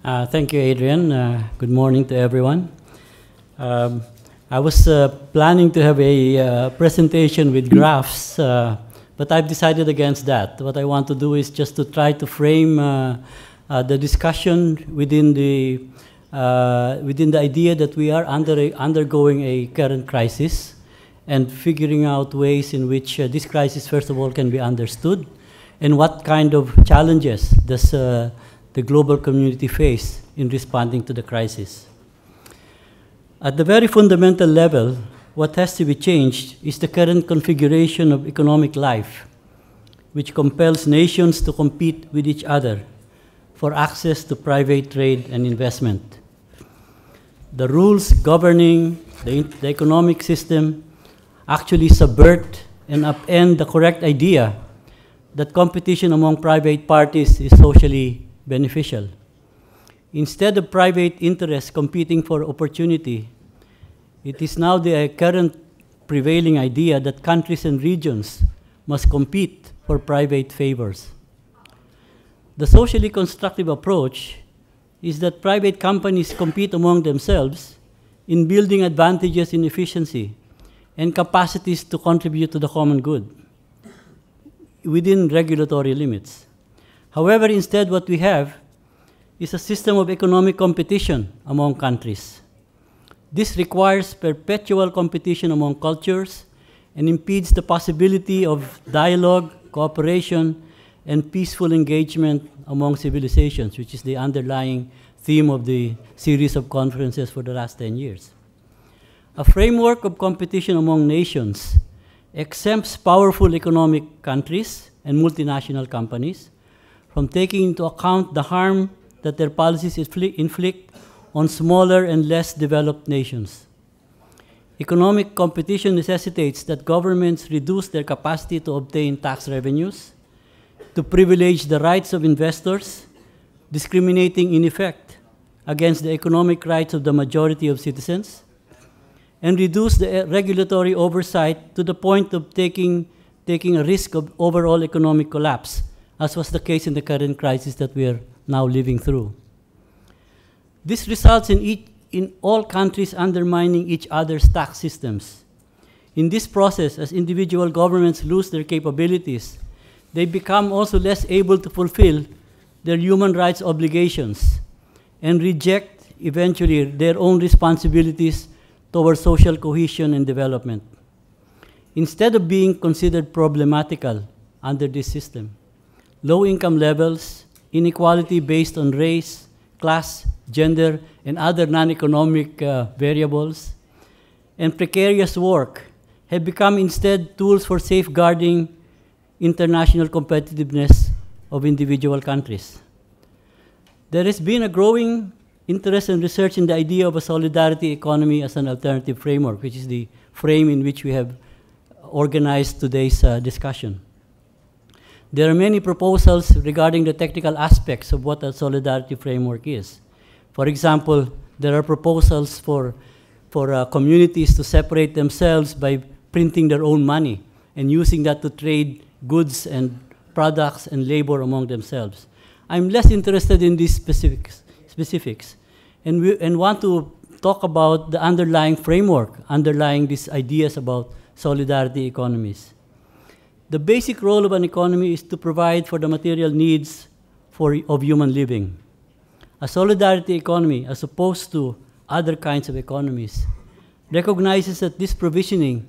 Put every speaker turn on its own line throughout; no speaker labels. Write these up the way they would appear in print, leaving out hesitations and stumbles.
Thank you, Adrian. Good morning to everyone. I was planning to have a presentation with graphs, but I've decided against that. What I want to do is just to try to frame the discussion within the idea that we are undergoing a current crisis and figuring out ways in which this crisis, first of all, can be understood, and what kind of challenges does the global community face in responding to the crisis. At the very fundamental level, what has to be changed is the current configuration of economic life, which compels nations to compete with each other for access to private trade and investment. The rules governing the economic system actually subvert and upend the correct idea that competition among private parties is socially beneficial. Instead of private interests competing for opportunity, it is now the current prevailing idea that countries and regions must compete for private favors. The socially constructive approach is that private companies compete among themselves in building advantages in efficiency and capacities to contribute to the common good within regulatory limits. However, instead what we have is a system of economic competition among countries. This requires perpetual competition among cultures and impedes the possibility of dialogue, cooperation, and peaceful engagement among civilizations, which is the underlying theme of the series of conferences for the last 10 years. A framework of competition among nations exempts powerful economic countries and multinational companies from taking into account the harm that their policies inflict on smaller and less developed nations. Economic competition necessitates that governments reduce their capacity to obtain tax revenues, to privilege the rights of investors, discriminating in effect against the economic rights of the majority of citizens, and reduce the regulatory oversight to the point of taking a risk of overall economic collapse, as was the case in the current crisis that we are now living through. This results in all countries undermining each other's tax systems. In this process, as individual governments lose their capabilities, they become also less able to fulfill their human rights obligations and reject eventually their own responsibilities towards social cohesion and development. Instead of being considered problematical under this system, low income levels, inequality based on race, class, gender, and other non-economic variables, and precarious work have become instead tools for safeguarding international competitiveness of individual countries. There has been a growing interest and research in the idea of a solidarity economy as an alternative framework, which is the frame in which we have organized today's discussion. There are many proposals regarding the technical aspects of what a solidarity framework is. For example, there are proposals for communities to separate themselves by printing their own money and using that to trade goods and products and labor among themselves. I'm less interested in these specifics and want to talk about the underlying framework, underlying these ideas about solidarity economies. The basic role of an economy is to provide for the material needs of human living. A solidarity economy, as opposed to other kinds of economies, recognizes that this provisioning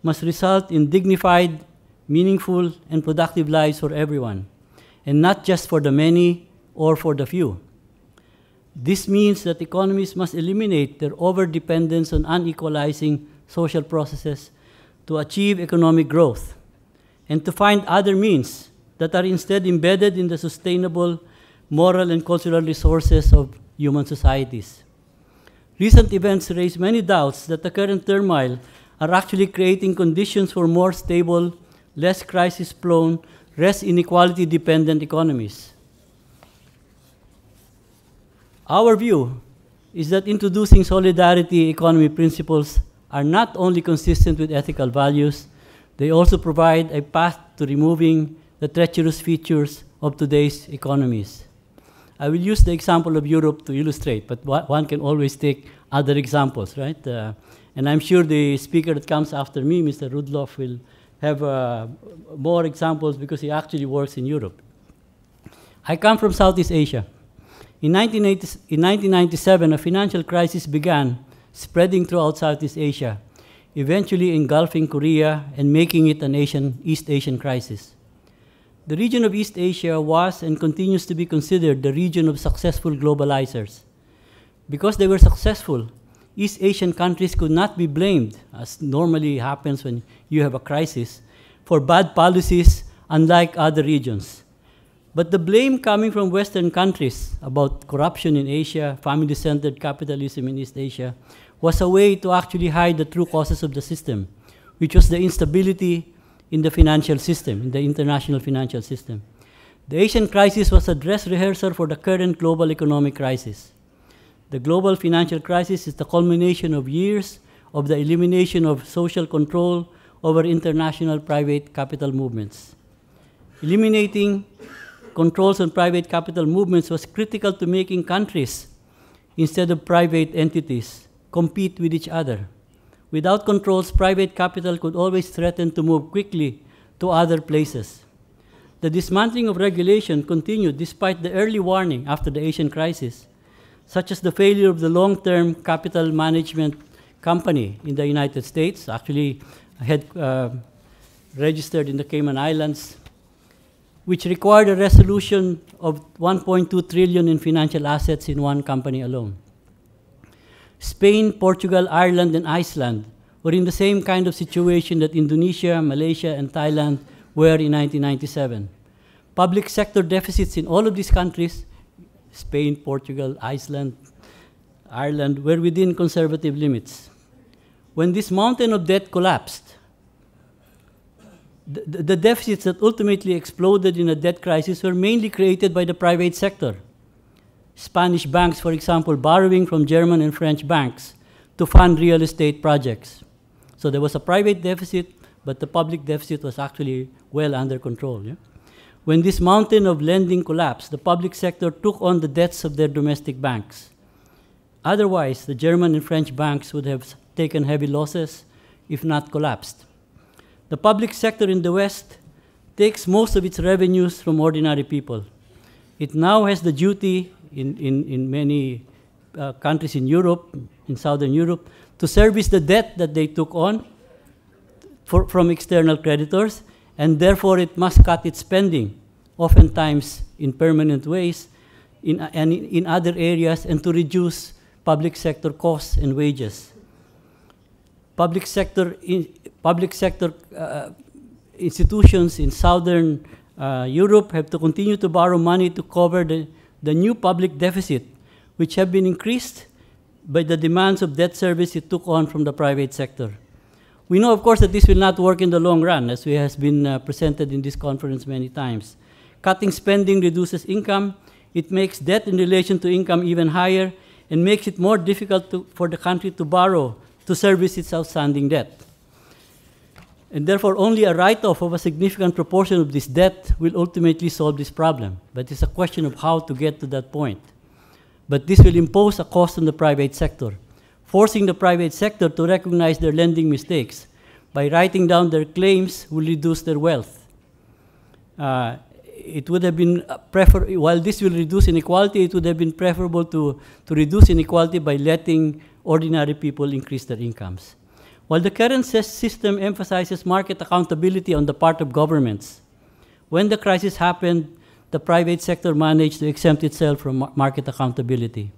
must result in dignified, meaningful, and productive lives for everyone, and not just for the many or for the few. This means that economies must eliminate their overdependence on unequalizing social processes to achieve economic growth, and to find other means that are instead embedded in the sustainable moral and cultural resources of human societies. Recent events raise many doubts that the current turmoil are actually creating conditions for more stable, less crisis-prone, less inequality-dependent economies. Our view is that introducing solidarity economy principles are not only consistent with ethical values, they also provide a path to removing the treacherous features of today's economies. I will use the example of Europe to illustrate, but one can always take other examples, right? And I'm sure the speaker that comes after me, Mr. Rudloff, will have more examples because he actually works in Europe. I come from Southeast Asia. In 1997, a financial crisis began spreading throughout Southeast Asia, eventually engulfing Korea and making it an East Asian crisis. The region of East Asia was and continues to be considered the region of successful globalizers. Because they were successful, East Asian countries could not be blamed, as normally happens when you have a crisis, for bad policies unlike other regions. But the blame coming from Western countries about corruption in Asia, family-centered capitalism in East Asia, was a way to actually hide the true causes of the system, which was the instability in the financial system, in the international financial system. The Asian crisis was a dress rehearsal for the current global economic crisis. The global financial crisis is the culmination of years of the elimination of social control over international private capital movements. Eliminating controls on private capital movements was critical to making countries, instead of private entities, compete with each other. Without controls, private capital could always threaten to move quickly to other places. The dismantling of regulation continued despite the early warning after the Asian crisis, such as the failure of the long-term capital management company in the United States, actually had registered in the Cayman Islands, which required a resolution of 1.2 trillion in financial assets in one company alone. Spain, Portugal, Ireland, and Iceland were in the same kind of situation that Indonesia, Malaysia, and Thailand were in 1997. Public sector deficits in all of these countries, Spain, Portugal, Iceland, Ireland, were within conservative limits. When this mountain of debt collapsed, the deficits that ultimately exploded in a debt crisis were mainly created by the private sector. Spanish banks, for example, borrowing from German and French banks to fund real estate projects. So there was a private deficit, but the public deficit was actually well under control. Yeah? When this mountain of lending collapsed, the public sector took on the debts of their domestic banks. Otherwise, the German and French banks would have taken heavy losses, if not collapsed. The public sector in the West takes most of its revenues from ordinary people. It now has the duty in many countries in Europe, in Southern Europe, to service the debt that they took on from external creditors, and therefore it must cut its spending, oftentimes in permanent ways, and in other areas, and to reduce public sector costs and wages. Public sector institutions in Southern Europe have to continue to borrow money to cover the new public deficit, which have been increased by the demands of debt service it took on from the private sector. We know, of course, that this will not work in the long run, as has been presented in this conference many times. Cutting spending reduces income. It makes debt in relation to income even higher and makes it more difficult for the country to borrow to service its outstanding debt. And therefore, only a write-off of a significant proportion of this debt will ultimately solve this problem. But it's a question of how to get to that point. But this will impose a cost on the private sector, forcing the private sector to recognize their lending mistakes. By writing down their claims will reduce their wealth. It would have been while this will reduce inequality, it would have been preferable to reduce inequality by letting ordinary people increase their incomes. While the current system emphasizes market accountability on the part of governments, when the crisis happened, the private sector managed to exempt itself from market accountability.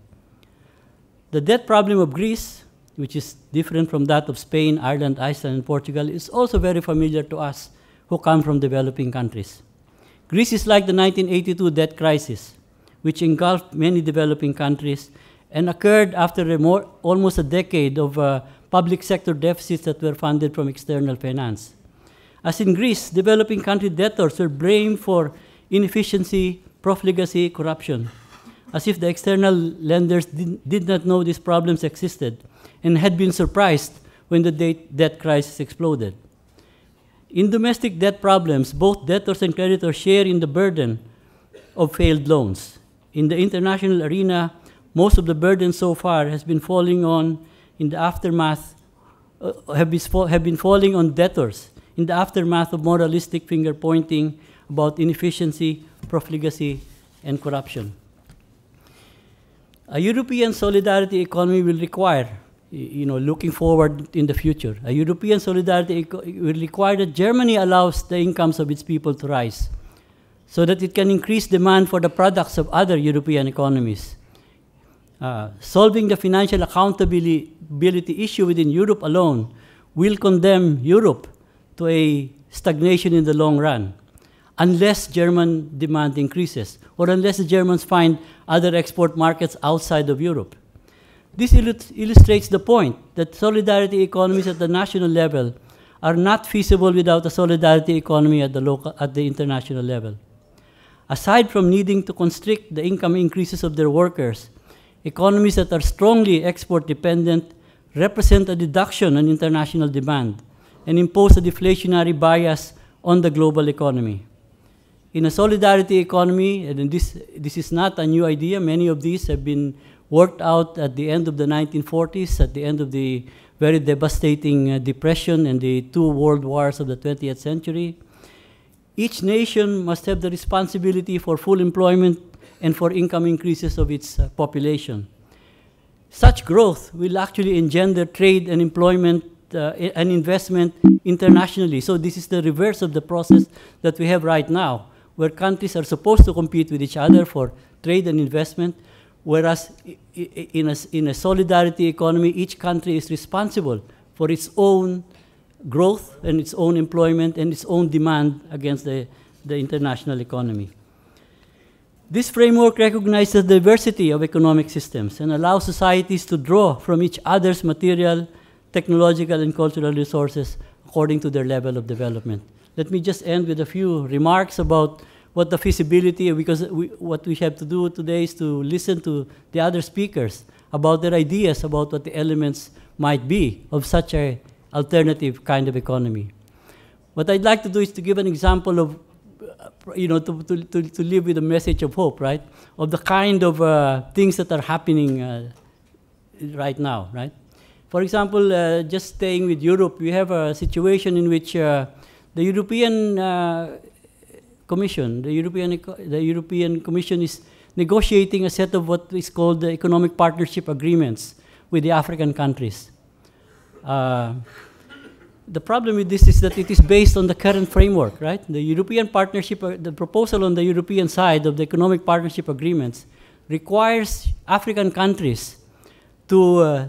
The debt problem of Greece, which is different from that of Spain, Ireland, Iceland, and Portugal, is also very familiar to us who come from developing countries. Greece is like the 1982 debt crisis, which engulfed many developing countries and occurred after almost a decade of public sector deficits that were funded from external finance. As in Greece, developing country debtors were blamed for inefficiency, profligacy, corruption, as if the external lenders did not know these problems existed and had been surprised when the debt crisis exploded. In domestic debt problems, both debtors and creditors share in the burden of failed loans. In the international arena, most of the burden so far has been falling on, in the aftermath, have been falling on debtors in the aftermath of moralistic finger-pointing about inefficiency, profligacy, and corruption. A European solidarity economy will require, looking forward in the future, a European solidarity will require that Germany allows the incomes of its people to rise so that it can increase demand for the products of other European economies. Solving the financial accountability issue within Europe alone will condemn Europe to a stagnation in the long run, unless German demand increases, or unless the Germans find other export markets outside of Europe. This illustrates the point that solidarity economies at the national level are not feasible without a solidarity economy at the international level. Aside from needing to constrict the income increases of their workers, economies that are strongly export-dependent represent a deduction on international demand and impose a deflationary bias on the global economy. In a solidarity economy, and this is not a new idea, many of these have been worked out at the end of the 1940s, at the end of the very devastating depression and the two world wars of the 20th century. Each nation must have the responsibility for full employment and for income increases of its population. Such growth will actually engender trade and employment and investment internationally. So this is the reverse of the process that we have right now, where countries are supposed to compete with each other for trade and investment, whereas in a solidarity economy, each country is responsible for its own growth and its own employment and its own demand against the international economy. This framework recognizes the diversity of economic systems and allows societies to draw from each other's material, technological, and cultural resources according to their level of development. Let me just end with a few remarks about what the feasibility, because what we have to do today is to listen to the other speakers about their ideas about what the elements might be of such an alternative kind of economy. What I'd like to do is to give an example of, to live with a message of hope, right? Of the kind of things that are happening right now, right? For example, just staying with Europe, we have a situation in which the European Commission, the European Commission is negotiating a set of what is called the economic partnership agreements with the African countries. The problem with this is that it is based on the current framework, right? The European partnership, the proposal on the European side of the economic partnership agreements requires African countries to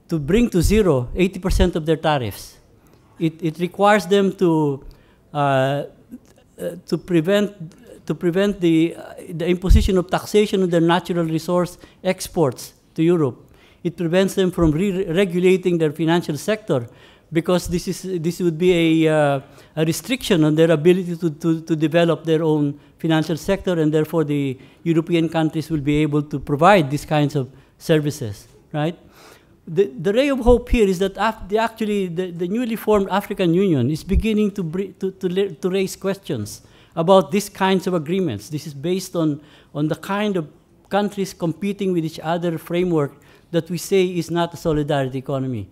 bring to zero 80% of their tariffs. It requires them to prevent the imposition of taxation on their natural resource exports to Europe. It prevents them from regulating their financial sector, because this would be a restriction on their ability to develop their own financial sector, and therefore the European countries will be able to provide these kinds of services, right? The ray of hope here is that the newly formed African Union is beginning to raise questions about these kinds of agreements. This is based on the kind of countries competing with each other framework that we say is not a solidarity economy.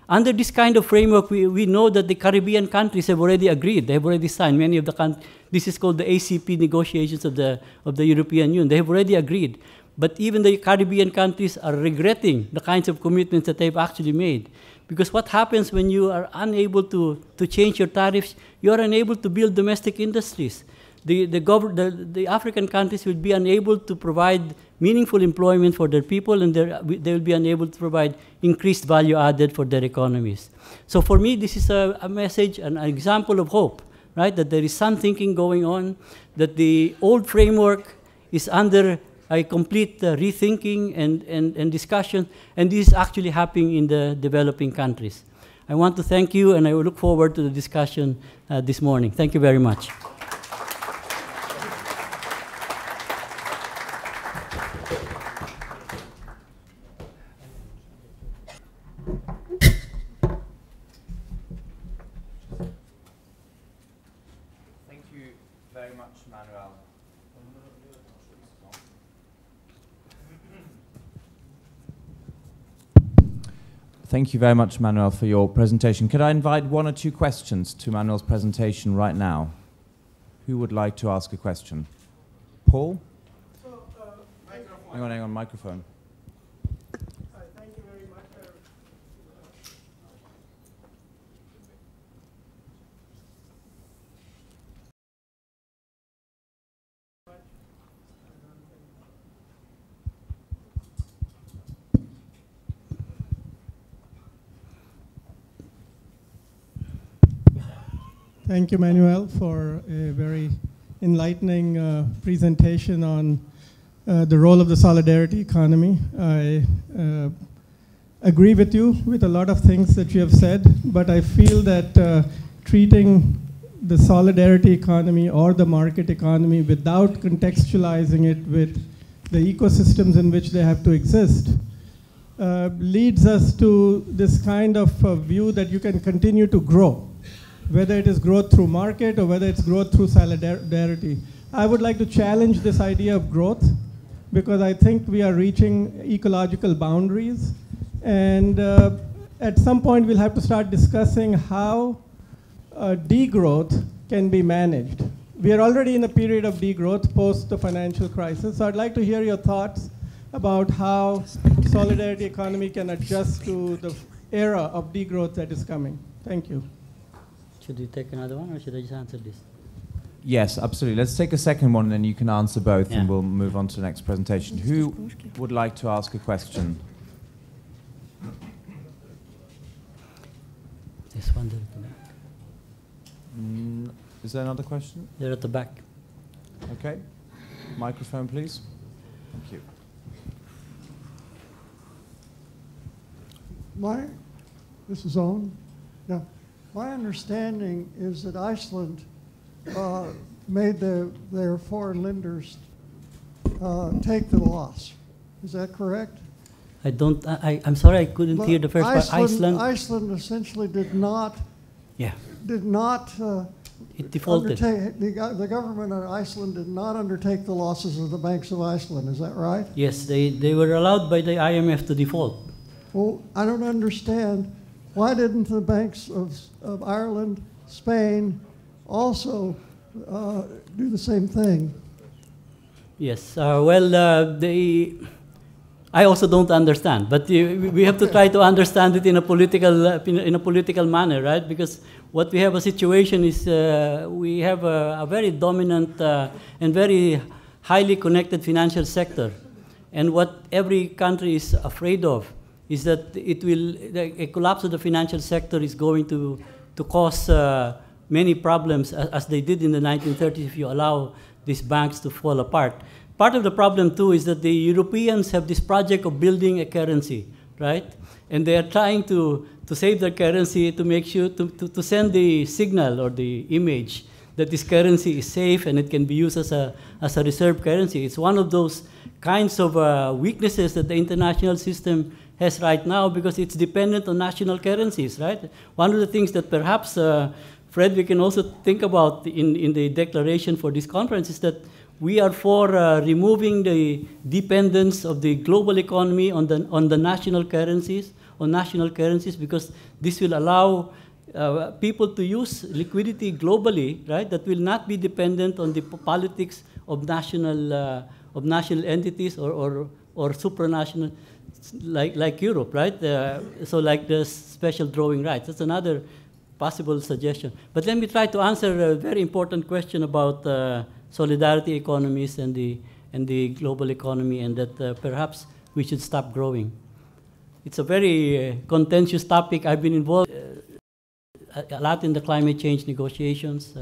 Under this kind of framework, we know that the Caribbean countries have already agreed. They have already signed. Many of the countries, this is called the ACP negotiations of the European Union. They have already agreed. But even the Caribbean countries are regretting the kinds of commitments that they've actually made. Because what happens when you are unable to change your tariffs, you are unable to build domestic industries. The African countries will be unable to provide meaningful employment for their people, and they will be unable to provide increased value added for their economies. So for me, this is a message, an example of hope, right? That there is some thinking going on, that the old framework is under a complete rethinking and discussion, and this is actually happening in the developing countries. I want to thank you, and I will look forward to the discussion this morning. Thank you very much.
Thank you very much, Manuel. Thank you very much, Manuel, for your presentation. Could I invite one or two questions to Manuel's presentation right now? Who would like to ask a question? Paul?
So,
Hang on, microphone.
Thank you very much. Thank you, Manuel, for a very enlightening presentation on the role of the solidarity economy. I agree with you with a lot of things that you have said, but I feel that treating the solidarity economy or the market economy without contextualizing it with the ecosystems in which they have to exist leads us to this kind of view that you can continue to grow, whether it is growth through market or whether it's growth through solidarity. I would like to challenge this idea of growth because I think we are reaching ecological boundaries, and at some point we'll have to start discussing how degrowth can be managed. We are already in a period of degrowth post the financial crisis, so I'd like to hear your thoughts about how solidarity economy can adjust to the era of degrowth that is coming. Thank you.
Should we take another one, or should I just answer this?
Yes, absolutely. Let's take a second one, and then you can answer both,
Yeah.
and we'll move on to the next presentation. Who would like to ask a question?
This one there at the back.
Is there another question?
There at the back.
Okay. Microphone, please. Thank you.
This is Owen. Yeah. My understanding is that Iceland made their foreign lenders take the loss. Is that correct?
I'm sorry, I couldn't hear the first part.
Iceland essentially did not.
Yeah.
It
defaulted.
The government of Iceland did not undertake the losses of the banks of Iceland. Is that right?
Yes, they were allowed by the IMF to default.
Well, I don't understand. Why didn't the banks of Ireland, Spain, also do the same thing?
Yes, I also don't understand, but we have to try to understand it in a political manner, right? Because what we have a situation is we have a very dominant and very highly connected financial sector, and what every country is afraid of is that a collapse of the financial sector is going to cause many problems, as they did in the 1930s if you allow these banks to fall apart. Part of the problem, too, is that the Europeans have this project of building a currency, right? And they are trying to save their currency to make sure to send the signal or the image that this currency is safe and it can be used as a reserve currency. It's one of those kinds of weaknesses that the international system has right now because it's dependent on national currencies, right? One of the things that perhaps, Fred, we can also think about in the declaration for this conference is that we are for removing the dependence of the global economy on the national currencies, because this will allow people to use liquidity globally, right? That will not be dependent on the politics of national entities or supranational, like Europe, right? So like the special drawing rights. That's another possible suggestion. But let me try to answer a very important question about solidarity economies and the global economy, and that perhaps we should stop growing. It's a very contentious topic. I've been involved a lot in the climate change negotiations.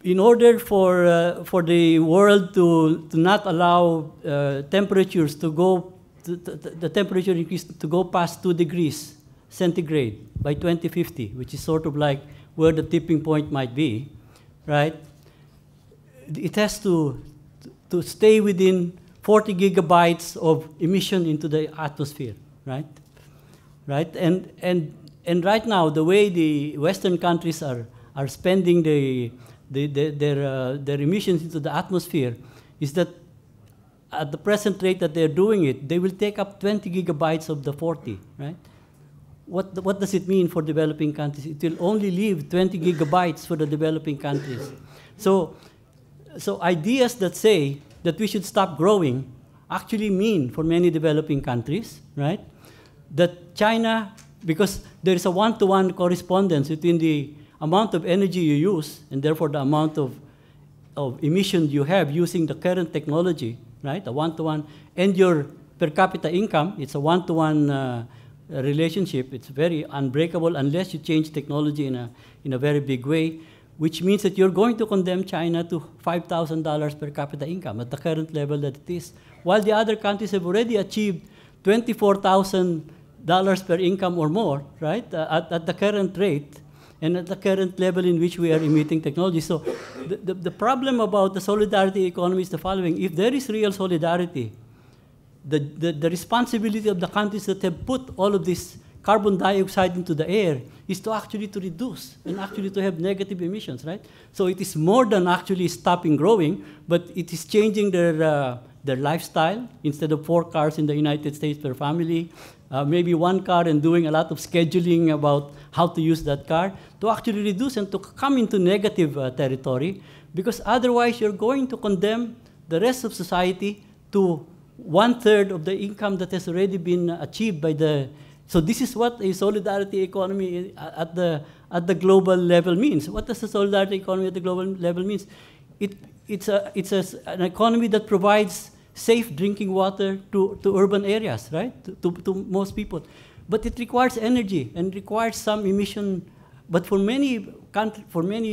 In order for the world to not allow temperatures to go, the temperature increase to go past 2 degrees centigrade by 2050, which is sort of like where the tipping point might be, right? It has to stay within 40 gigabytes of emission into the atmosphere, right? Right? And right now, the way the Western countries are spending their emissions into the atmosphere is that at the present rate that they're doing it, they will take up 20 gigabytes of the 40, right? What does it mean for developing countries? It will only leave 20 gigabytes for the developing countries. So ideas that say that we should stop growing actually mean for many developing countries, right? That China, because there is a one-to-one correspondence between the amount of energy you use and therefore the amount of emissions you have using the current technology, right? A one-to-one, and your per capita income, it's a one-to-one relationship. It's very unbreakable unless you change technology in a very big way, which means that you're going to condemn China to $5,000 per capita income at the current level that it is, while the other countries have already achieved $24,000 per income or more, right, at the current rate and at the current level in which we are emitting technology. So the problem about the solidarity economy is the following. If there is real solidarity, the responsibility of the countries that have put all of this carbon dioxide into the air is to actually to reduce and actually to have negative emissions, right? So it is more than actually stopping growing, but it is changing their lifestyle. Instead of 4 cars in the United States per family, maybe 1 car, and doing a lot of scheduling about how to use that car, to actually reduce and to come into negative territory, because otherwise you're going to condemn the rest of society to 1/3 of the income that has already been achieved by the. So this is what a solidarity economy at the global level means. What does a solidarity economy at the global level means? It's an economy that provides safe drinking water to urban areas, right? To most people. But it requires energy and requires some emission. But for many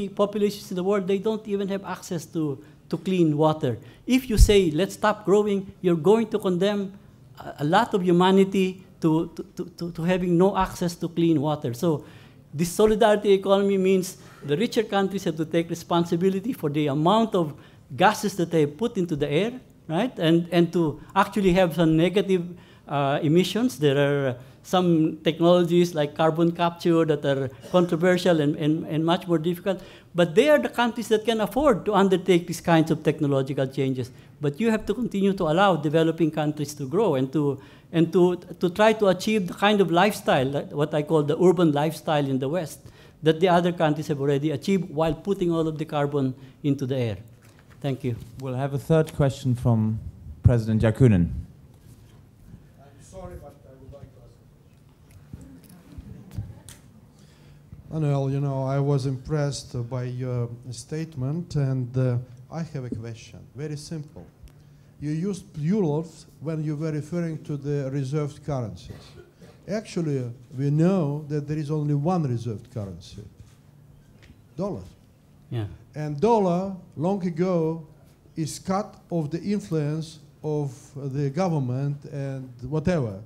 populations in the world, they don't even have access to clean water. If you say, let's stop growing, you're going to condemn a lot of humanity to having no access to clean water. So this solidarity economy means the richer countries have to take responsibility for the amount of gases that they put into the air, right? And to actually have some negative emissions. There are some technologies like carbon capture that are controversial and much more difficult. But they are the countries that can afford to undertake these kinds of technological changes. But you have to continue to allow developing countries to grow and to try to achieve the kind of lifestyle, what I call the urban lifestyle in the West, that the other countries have already achieved while putting all of the carbon into the air. Thank you.
We'll have a third question from President Yakunin.
I'm sorry, but I would like to ask a question. Manuel, I was impressed by your statement, and I have a question. Very simple. You used plurals when you were referring to the reserved currencies. Actually, we know that there is only one reserved currency, dollar.
Yeah.
And dollar, long ago, is cut of the influence of the government and whatever,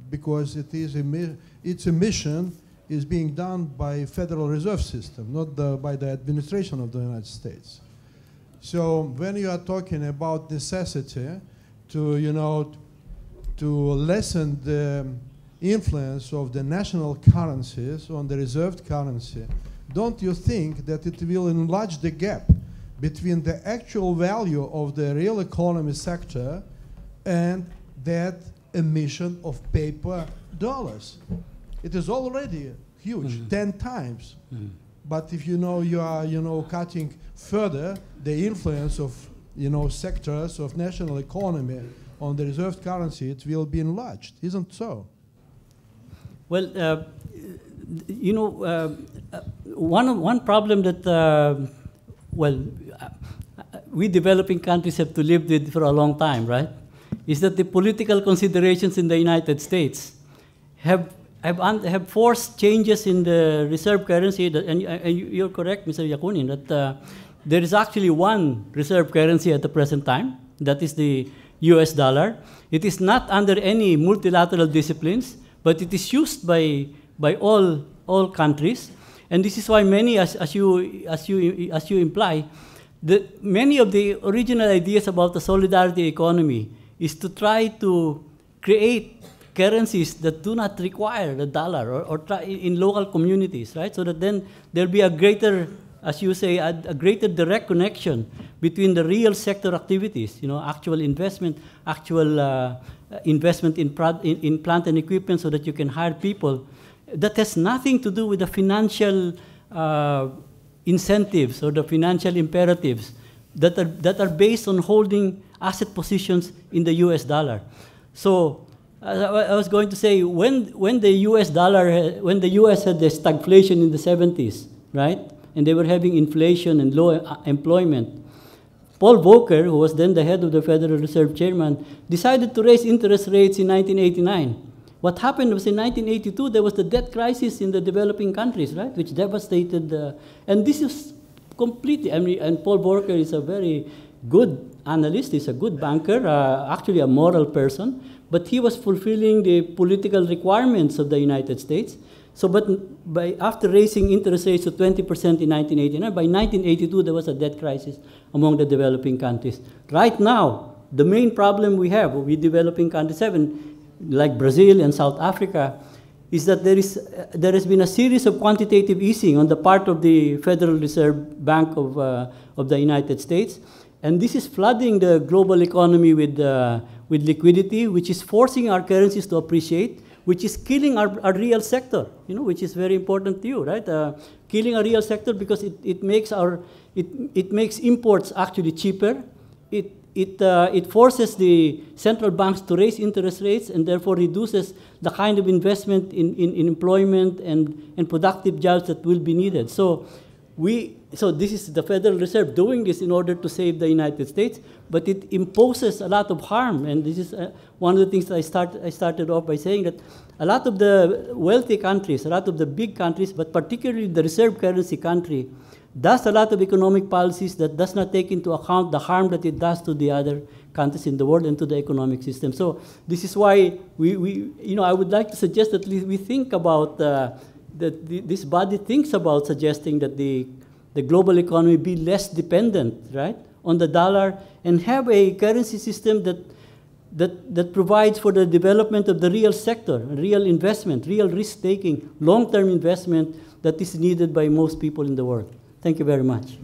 because its emission is being done by Federal Reserve System, not by the administration of the United States. So when you are talking about necessity to lessen the influence of the national currencies on the reserved currency, don't you think that it will enlarge the gap between the actual value of the real economy sector and that emission of paper dollars? It is already huge, 10 times. But if you are cutting further the influence of sectors of national economy on the reserved currency, it will be enlarged, isn't so?
Well, one problem that we developing countries have to live with for a long time, right, is that the political considerations in the United States have forced changes in the reserve currency, and you're correct, Mr. Yakunin, that there is actually one reserve currency at the present time, that is the US dollar. It is not under any multilateral disciplines, but it is used by all countries, and this is why many, as you imply, that many of the original ideas about the solidarity economy is to try to create currencies that do not require the dollar or try in local communities, right? So that then there'll be a greater as you say, a greater direct connection between the real sector activities, actual investment, actual investment in plant and equipment so that you can hire people. That has nothing to do with the financial incentives or the financial imperatives that are based on holding asset positions in the US dollar. So I was going to say, when the US had the stagflation in the 70s, right? And they were having inflation and low employment, Paul Volcker, who was then the head of the Federal Reserve chairman, decided to raise interest rates in 1989. What happened was in 1982, there was the debt crisis in the developing countries, right, which devastated, and this is completely, and Paul Volcker is a very good analyst, he's a good banker, actually a moral person, but he was fulfilling the political requirements of the United States. So, but after raising interest rates to 20% in 1989, by 1982 there was a debt crisis among the developing countries. Right now, the main problem we have with developing countries, like Brazil and South Africa, is that there has been a series of quantitative easing on the part of the Federal Reserve Bank of the United States, and this is flooding the global economy with liquidity, which is forcing our currencies to appreciate, which is killing our real sector, which is very important to you, right? Killing our real sector because it makes imports actually cheaper. It forces the central banks to raise interest rates and therefore reduces the kind of investment in employment and productive jobs that will be needed. So this is the Federal Reserve doing this in order to save the United States, but it imposes a lot of harm. And this is one of the things that I started off by saying, that a lot of the wealthy countries, a lot of the big countries, but particularly the reserve currency country, does a lot of economic policies that does not take into account the harm that it does to the other countries in the world and to the economic system. So this is why I would like to suggest that we think about this body thinks about suggesting that the global economy be less dependent, right, on the dollar, and have a currency system that provides for the development of the real sector, real investment, real risk-taking, long-term investment that is needed by most people in the world. Thank you very much.